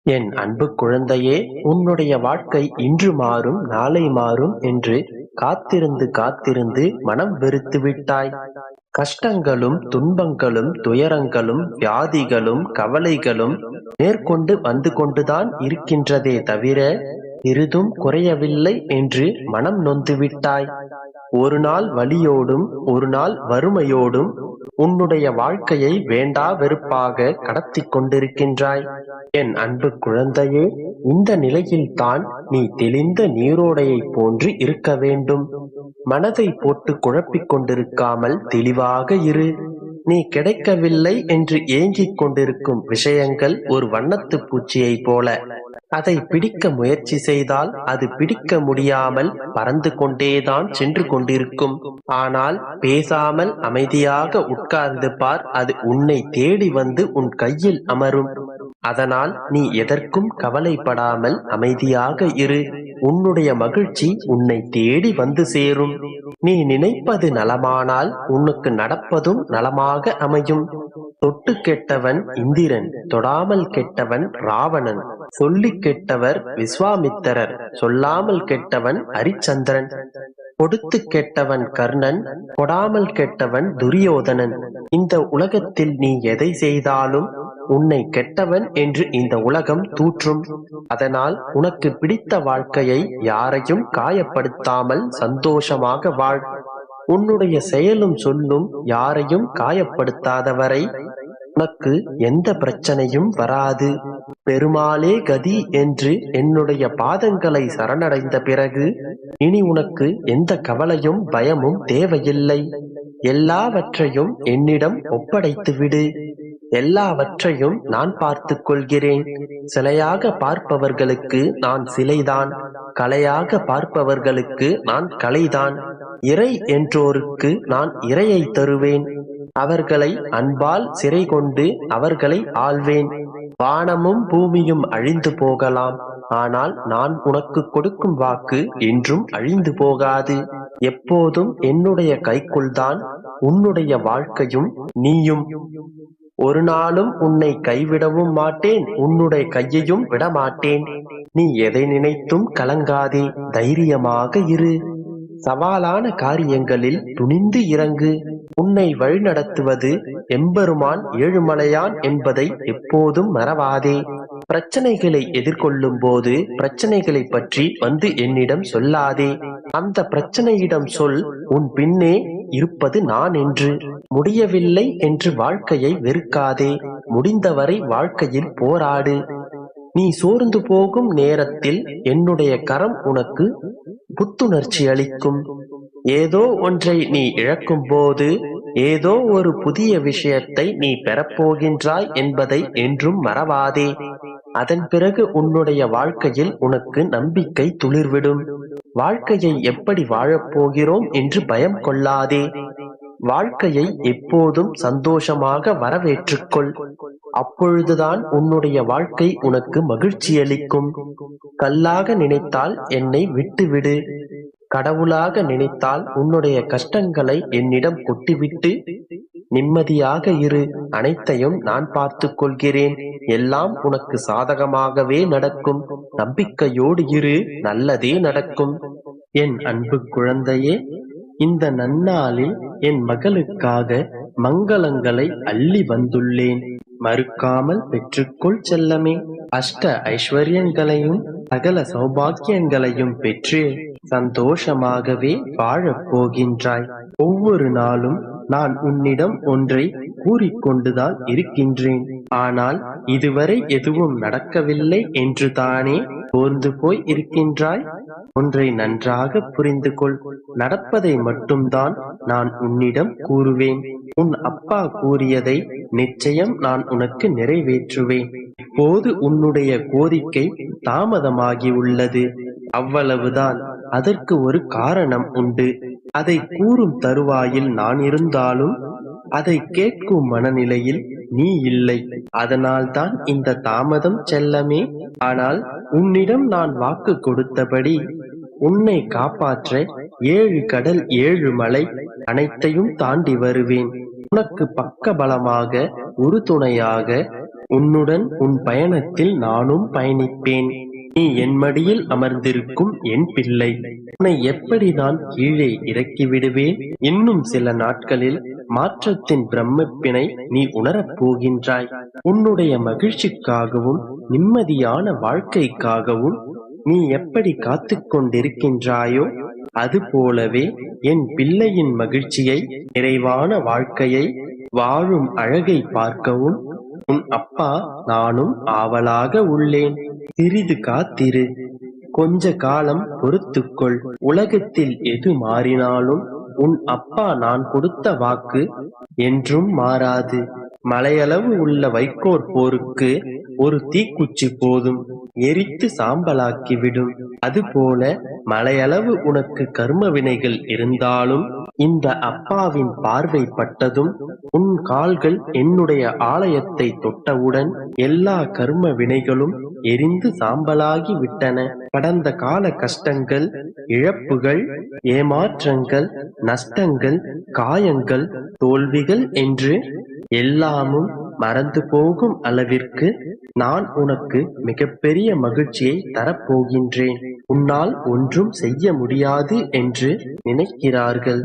என் அன்பு குழந்தையே, உன்னுடைய வாழ்க்கை இன்று மாறும் நாளை மாறும் என்று காத்திருந்து காத்திருந்து மனம் வெறுத்து விட்டாய். கஷ்டங்களும் துன்பங்களும் துயரங்களும் வியாதிகளும் கவலைகளும் மேற்கொண்டு வந்து கொண்டுதான் இருக்கின்றதே தவிர சிறிதும் குறையவில்லை என்று மனம் நொந்து விட்டாய். ஒரு நாள் வலியோடும் ஒரு நாள் வறுமையோடும் உன்னுடைய வாழ்க்கையை வேண்டா வெறுப்பாக கடத்தி கொண்டிருக்கின்றாய். என் அன்பு குழந்தையே, இந்த நிலையில்தான் நீ தெளிந்த நீரோடையைப் போன்று இருக்க வேண்டும். மனதை போட்டு குழப்பிக் கொண்டிருக்காமல் தெளிவாக இரு. நீ கிடைக்கவில்லை என்று ஏங்கிக் கொண்டிருக்கும் விஷயங்கள் ஒரு வண்ணத்து பூச்சியைப் போல. அதை பிடிக்க முயற்சி செய்தால் அது பிடிக்க முடியாமல் பறந்து கொண்டேதான் சென்று கொண்டிருக்கும். ஆனால் பேசாமல் அமைதியாக உட்கார்ந்து பார், அது உன்னை தேடி வந்து உன் கையில் அமரும். அதனால் நீ எதற்கும் கவலைப்படாமல் அமைதியாக இரு. உன்னுடைய மகிழ்ச்சி உன்னை தேடி வந்து சேரும். நீ நினைப்பது நலமானால் உனக்கு நடப்பதும் நலமாக அமையும். தொட்டு கெட்டவன் இந்திரன், தொடாமல் கெட்டவன் ராவணன், சொல்லி கெட்டவர் விஸ்வாமித்திரர், சொல்லாமல் கெட்டவன் ஹரிச்சந்திரன், கொடுத்து கெட்டவன் கர்ணன், கொடாமல் கெட்டவன் துரியோதனன். இந்த உலகத்தில் நீ எதை செய்தாலும் உன்னை கெட்டவன் என்று இந்த உலகம் தூற்றும். அதனால் உனக்கு பிடித்த வாழ்க்கையை யாரையும் காயப்படுத்தாமல் சந்தோஷமாக வாழ். உன்னுடைய செயலும் சொல்லும் யாரையும் காயப்படுத்தாதவரை உனக்கு எந்த பிரச்சனையும் வராது. பெருமாளே கதி என்று என்னுடைய பாதங்களை சரணடைந்த பிறகு இனி உனக்கு எந்த கவலையும் பயமும் தேவையில்லை. எல்லாவற்றையும் என்னிடம் ஒப்படைத்து விடு. எல்லாவற்றையும் நான் பார்த்துக் கொள்கிறேன். சிலையாக பார்ப்பவர்களுக்கு நான் சிலைதான், கலையாக பார்ப்பவர்களுக்கு நான் கலைதான். இறை என்றோருக்கு நான் இறையை தருவேன். அவர்களை அன்பால் சிறை கொண்டு அவர்களை ஆள்வேன். வானமும் பூமியும் அழிந்து போகலாம், ஆனால் நான் உனக்கு கொடுக்கும் வாக்கு என்றும் அழிந்து போகாது. எப்போதும் என்னுடைய கைக்குள்தான் உன்னுடைய வாழ்க்கையும் நீயும். ஒரு நாளும் உன்னை கைவிடவும் மாட்டேன், உன்னுடைய கையையும் விடமாட்டேன். நீ எதை நினைத்தும் கலங்காதே, தைரியமாக இரு. சவாலான காரியங்களில் துணிந்து இறங்கு. உன்னை வழிநடத்துவது எம்பெருமான் ஏழுமலையான் என்பதை எப்போதும் மறவாதே. பிரச்சனைகளை எதிர்கொள்ளும் போது பிரச்சனைகளை பற்றி வந்து என்னிடம் சொல்லாதே. அந்த பிரச்சனையிடம் சொல், உன் பின்னே இருப்பது நான் என்று. முடியவில்லை என்று வாழ்க்கையை வெறுக்காதே. முடிந்தவரை வாழ்க்கையில் போராடு. நீ சோர்ந்து போகும் நேரத்தில் என்னுடைய கரம் உனக்கு புத்துணர்ச்சி அளிக்கும். ஏதோ ஒன்றை நீ இழக்கும் போது ஏதோ ஒரு புதிய விஷயத்தை நீ பெறப்போகின்றாய் என்பதை என்றும் மறவாதே. அதன் பிறகு உன்னுடைய வாழ்க்கையில் உனக்கு நம்பிக்கை துளிர்விடும். வாழ்க்கையை எப்படி வாழப்போகிறோம் என்று பயம் கொள்ளாதே. வாழ்க்கையை எப்போதும் சந்தோஷமாக வரவேற்றுக்கொள். அப்பொழுதுதான் உன்னுடைய வாழ்க்கை உனக்கு மகிழ்ச்சியளிக்கும். கல்லாக நினைத்தால் என்னை விட்டுவிடு. கடவுளாக நினைத்தால் உன்னுடைய கஷ்டங்களை என்னிடம் கொட்டிவிட்டு நிம்மதியாக இரு. அனைத்தையும் நான் பார்த்துக் கொள்கிறேன். எல்லாம் உனக்கு சாதகமாகவே நடக்கும். நம்பிக்கையோடு இரு, நல்லதே நடக்கும். என் அன்பு குழந்தையே, இந்த நன்னாளில் என் மகளுக்காக மங்களங்களை அள்ளி வந்துள்ளேன். மறுக்காமல் பெற்றுக்கொள் செல்லமே. அஷ்ட ஐஸ்வர்யங்களையும் சகல சௌபாக்கியங்களையும் பெற்று சந்தோஷமாகவே வாழப் போகின்றாய். ஒவ்வொரு நாளும் நான் உன்னிடம் ஒன்றை கூறிக்கொண்டுதான் இருக்கின்றேன். ஆனால் இதுவரை எதுவும் நடக்கவில்லை என்று தானே சோர்ந்து போய் இருக்கின்றாய். ஒன்றை நன்றாக புரிந்து கொள். நடப்பதை மட்டும்தான் நான் உன்னிடம் கூறுவேன். உன் அப்பா கூறியதை நிச்சயம் நான் உனக்கு நிறைவேற்றுவேன். இப்போது உன்னுடைய கோரிக்கை தாமதமாகி உள்ளது, அவ்வளவுதான். அதற்கு ஒரு காரணம் உண்டு. அதை கூறும் தருவாயில் நான் இருந்தாலும் அதை கேட்கும் மனநிலையில் நீ இல்லை. அதனால்தான் இந்த தாமதம் செல்லமே. ஆனால் உன்னிடம் நான் வாக்கு கொடுத்தபடி உன்னை காப்பாற்ற 7 கடல் 7 மலை அனைத்தையும் தாண்டி வருவேன். உனக்கு பக்க பலமாக உறுதுணையாக உன்னுடன் உன் பயணத்தில் நானும் பயணிப்பேன். நீ என் மடியில் அமர்ந்திருக்கும் என் பிள்ளை. உன்னை எப்படி நான் கீழே இறக்கி விடுவேன்? இன்னும் சில நாட்களில் மாற்றத்தின் பிரமிப்பினை நீ உணரப் போகின்றாய். உன்னுடைய மகிழ்ச்சிக்காகவும் நிம்மதியான வாழ்க்கைக்காகவும் நீ எப்படி காத்துக் கொண்டிருக்கின்றாயோ அதுபோலவே என் பிள்ளையின் மகிழ்ச்சியை, நிறைவான வாழ்க்கையை, வாழும் அழகை பார்க்கவும் உன் அப்பா நானும் ஆவலாக உள்ளேன். சிறிது காத்திரு, கொஞ்ச காலம் பொறுத்துக்கொள். உலகத்தில் எது மாறினாலும் உன் அப்பா நான் கொடுத்த வாக்கு என்றும் மாறாது. மலையளவு உள்ள வைக்கோற் போருக்கு ஒரு தீக்குச்சி போதும், எரித்து சாம்பலாக்கிவிடும். அதுபோல மலையளவு உனக்கு கர்ம வினைகள் இருந்தாலும் இந்த அப்பாவின் பார்வை பட்டதும் உன் கால்கள் என்னுடைய ஆலயத்தை தொட்டவுடன் எல்லா கர்ம வினைகளும் எரிந்து சாம்பலாகி விட்டன. கடந்த கால கஷ்டங்கள், இழப்புகள், ஏமாற்றங்கள், நஷ்டங்கள், காயங்கள், தோல்விகள் என்று எல்லாமும் மறந்து போகும் அளவிற்கு நான் உனக்கு மிகப்பெரிய மகிழ்ச்சியை தரப்போகின்றேன். உன்னால் ஒன்றும் செய்ய முடியாது என்று நினைக்கிறார்கள்.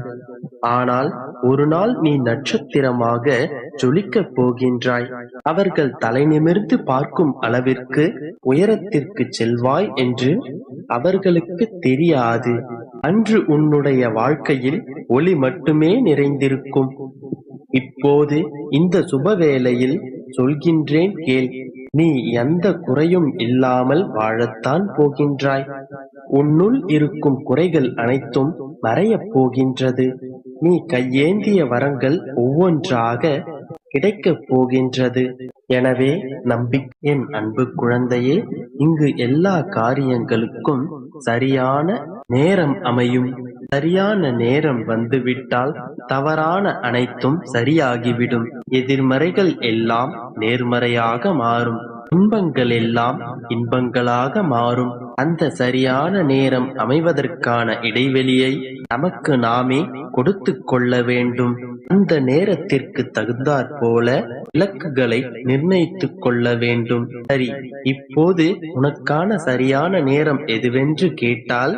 ஆனால் ஒரு நாள் நீ நட்சத்திரமாக ஜொலிக்கப் போகின்றாய். அவர்கள் தலை நிமிர்ந்து பார்க்கும் அளவிற்கு உயரத்திற்கு செல்வாய் என்று அவர்களுக்கு தெரியாது. அன்று உன்னுடைய வாழ்க்கையில் ஒளி மட்டுமே நிறைந்திருக்கும். இப்போது இந்த சுபவேளையில் சொல்கின்றேன் கேள். நீ எந்த குறையும் இல்லாமல் வாழத்தான் போகின்றாய். உன்னுள் இருக்கும் குறைகள் அனைத்தும் மறையப் போகின்றது. நீ கையேந்திய வரங்கள் ஒவ்வொன்றாக கிடைக்கப் போகின்றது. எனவே என் அன்பு குழந்தையே, இங்கு எல்லா காரியங்களுக்கும் சரியான நேரம் அமையும். சரியான நேரம் வந்துவிட்டால் தவறான அனைத்தும் சரியாகிவிடும். எதிர்மறைகள் எல்லாம் நேர்மறையாக மாறும். துன்பங்கள் எல்லாம் இன்பங்களாக மாறும். அந்த சரியான நேரம் அமைவதற்கான இடைவெளியை நமக்கு நாமே கொடுத்து கொள்ள வேண்டும். அந்த நேரத்திற்கு தகுந்தாற் போல இலக்குகளை நிர்ணயித்துக் கொள்ள வேண்டும். சரி, இப்போது உனக்கான சரியான நேரம் எதுவென்று கேட்டால்,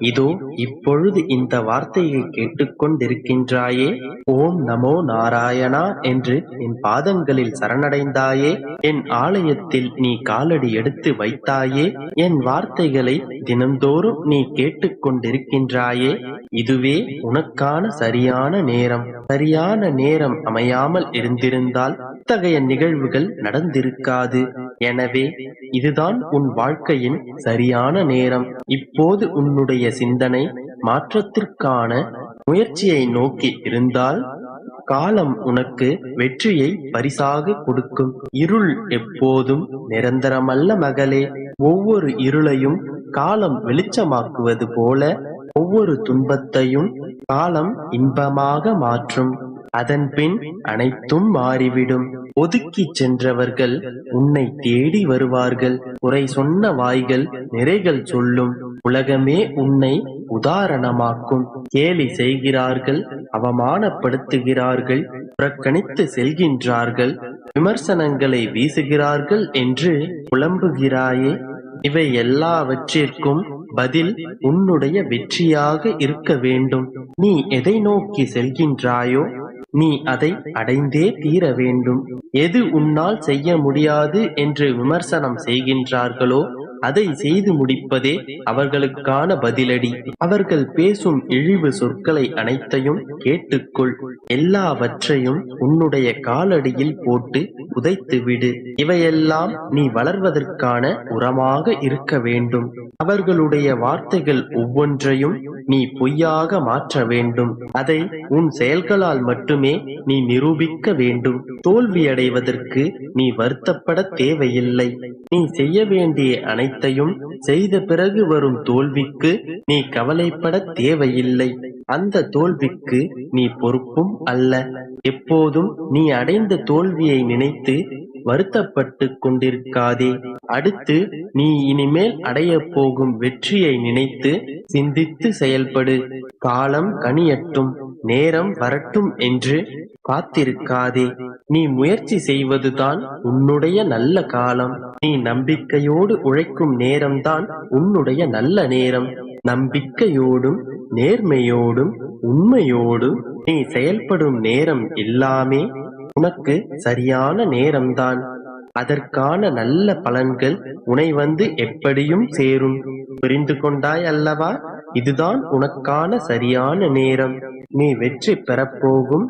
இதோ இப்பொழுது இந்த வார்த்தையை கேட்டுக்கொண்டிருக்கின்றாயே. ஓம் நமோ நாராயணா என்று என் பாதங்களில் சரணடைந்தாயே. என் ஆலயத்தில் நீ காலடி எடுத்து வைத்தாயே. என் வார்த்தைகளை தினந்தோறும் நீ கேட்டுக்கொண்டிருக்கின்றாயே. இதுவே உனக்கான சரியான நேரம். சரியான நேரம் அமையாமல் இருந்திருந்தால் இத்தகைய நிகழ்வுகள் நடந்திருக்காது. எனவே இதுதான் உன் வாழ்க்கையின் சரியான நேரம். இப்போது உன்னுடைய சிந்தனை மாற்றத்திற்கான முயற்சியை நோக்கி இருந்தால் காலம் உனக்கு வெற்றியை பரிசாக கொடுக்கும். இருள் எப்போதும் நிரந்தரமல்ல மகளே. ஒவ்வொரு இருளையும் காலம் வெளிச்சமாக்குவது போல ஒவ்வொரு துன்பத்தையும் காலம் இன்பமாக மாற்றும். அதன் பின் அனைத்தும் மாறிவிடும். ஒதுக்கி சென்றவர்கள் உன்னை தேடி வருவார்கள். குறை சொன்ன வாய்கள் நிறைகள் சொல்லும். உலகமே உன்னை உதாரணமாக்கும். கேலி செய்கிறார்கள், அவமானப்படுத்துகிறார்கள், புறக்கணித்து செல்கின்றார்கள், விமர்சனங்களை வீசுகிறார்கள் என்று புலம்புகிறாயே. இவை எல்லாவற்றிற்கும் பதில் உன்னுடைய வெற்றியாக இருக்க வேண்டும். நீ எதை நோக்கி செல்கின்றாயோ நீ அதை அடைந்தே தீர வேண்டும். எது உன்னால் செய்ய முடியாது என்று விமர்சனம் செய்கின்றார்களோ அதை செய்து முடிப்பதே அவர்களுக்கான பதிலடி. அவர்கள் பேசும் இழிவு சொற்களை அனைத்தையும் கேட்டுக்கொள். எல்லாவற்றையும் உன்னுடைய காலடியில் போட்டு புதைத்து விடு. இவையெல்லாம் நீ வளர்வதற்கான உரமாக இருக்க வேண்டும். அவர்களுடைய வார்த்தைகள் ஒவ்வொன்றையும் நீ பொய்யாக மாற்ற வேண்டும். அதை உன் செயல்களால் மட்டுமே நீ நிரூபிக்க வேண்டும். தோல்வியடைவதற்கு நீ வருத்தப்பட தேவையில்லை. நீ செய்ய வேண்டிய அனைத்தையும் செய்த பிறகு வரும் தோல்விக்கு நீ கவலைப்பட தேவையில்லை. அந்த தோல்விக்கு நீ பொறுப்பும் அல்ல. எப்போதும் நீ அடைந்த தோல்வியை நினைத்து வருத்தப்பட்டு கொண்டிருக்காதே. அடுத்து நீ இனிமேல் அடையப் போகும் வெற்றியை நினைத்து சிந்தித்து செயல்படு. காலம் கனியட்டும், நேரம் வரட்டும் என்று காத்திருக்காதே. நீ முயற்சி செய்வதுதான் உன்னுடைய நல்ல காலம். நீ நம்பிக்கையோடு உழைக்கும் நேரம்தான் உன்னுடைய நல்ல நேரம். நம்பிக்கையோடும் நேர்மையோடும் உண்மையோடும் நீ செயல்படும் நேரம் எல்லாமே உனக்கு சரியான நேரம்தான். அதற்கான நல்ல பலன்கள் உன்னை வந்து எப்படியும் சேரும். புரிந்து கொண்டாய் அல்லவா? இதுதான் உனக்கான சரியான நேரம். நீ வெற்றி பெறப்போகும்